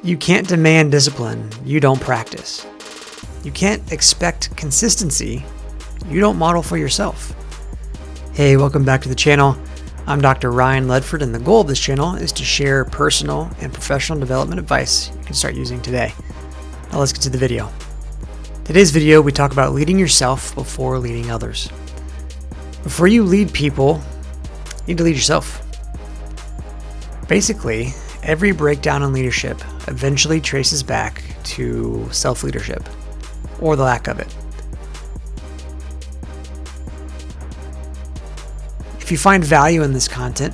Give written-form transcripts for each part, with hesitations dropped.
You can't demand discipline you don't practice. You can't expect consistency you don't model for yourself. Hey, welcome back to the channel. I'm Dr. Ryan Ledford, and the goal of this channel is to share personal and professional development advice you can start using today. Now let's get to the video. Today's video, we talk about leading yourself before leading others. Before you lead people, you need to lead yourself. Basically, every breakdown in leadership eventually traces back to self-leadership, or the lack of it. If you find value in this content,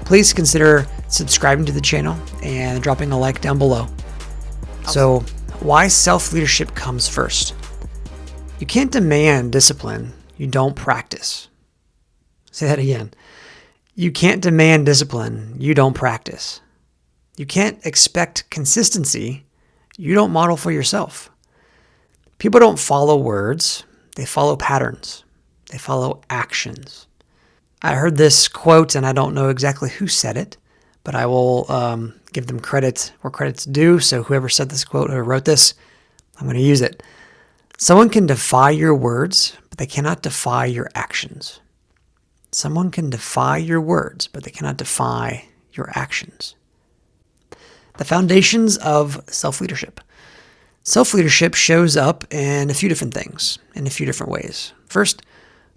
please consider subscribing to the channel and dropping a like down below. So, why self-leadership comes first? You can't demand discipline you don't practice. Say that again. You can't demand discipline you don't practice. You can't expect consistency you don't model for yourself. People don't follow words, they follow patterns. They follow actions. I heard this quote, and I don't know exactly who said it, but I will give them credit where credit's due. So whoever said this quote or wrote this, I'm going to use it. Someone can defy your words, but they cannot defy your actions. Someone can defy your words, but they cannot defy your actions. The foundations of self-leadership. Self-leadership shows up in a few different things, in a few different ways. First,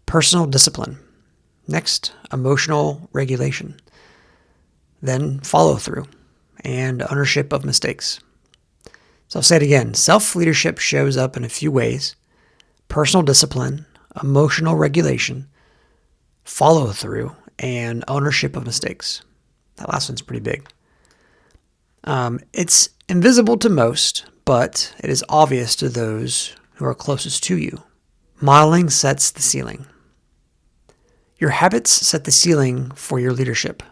personal discipline. Next, emotional regulation. Then follow-through and ownership of mistakes. So I'll say it again. Self-leadership shows up in a few ways. Personal discipline, emotional regulation, follow-through, and ownership of mistakes. That last one's pretty big. It's invisible to most, but it is obvious to those who are closest to you. Modeling sets the ceiling. Your habits set the ceiling for your leadership.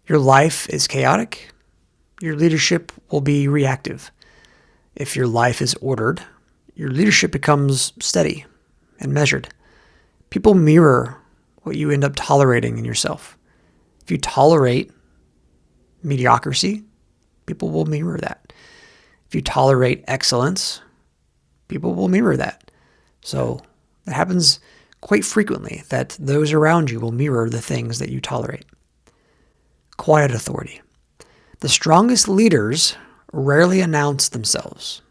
Your life is chaotic. Your leadership will be reactive. If your life is ordered, your leadership becomes steady and measured. People mirror what you end up tolerating in yourself. If you tolerate mediocrity, people will mirror that. If you tolerate excellence, people will mirror that. So it happens quite frequently that those around you will mirror the things that you tolerate. Quiet authority. The strongest leaders rarely announce themselves.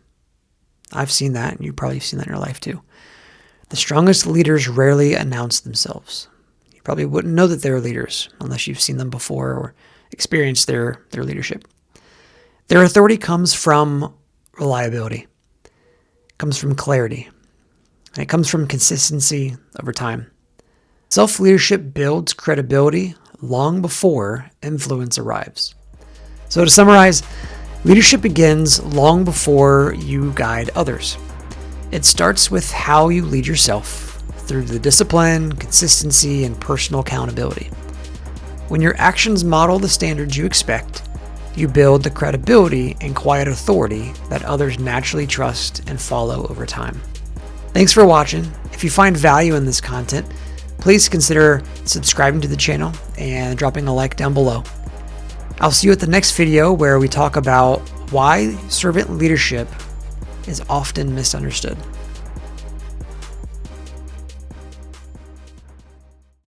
I've seen that, and you probably have seen that in your life too. The strongest leaders rarely announce themselves. You probably wouldn't know that they're leaders unless you've seen them before or experienced their leadership. Their authority comes from reliability. It comes from clarity. And it comes from consistency over time. Self-leadership builds credibility long before influence arrives. So to summarize, leadership begins long before you guide others. It starts with how you lead yourself through the discipline, consistency, and personal accountability. When your actions model the standards you expect, you build the credibility and quiet authority that others naturally trust and follow over time. Thanks for watching. If you find value in this content, please consider subscribing to the channel and dropping a like down below. I'll see you at the next video where we talk about why servant leadership is often misunderstood.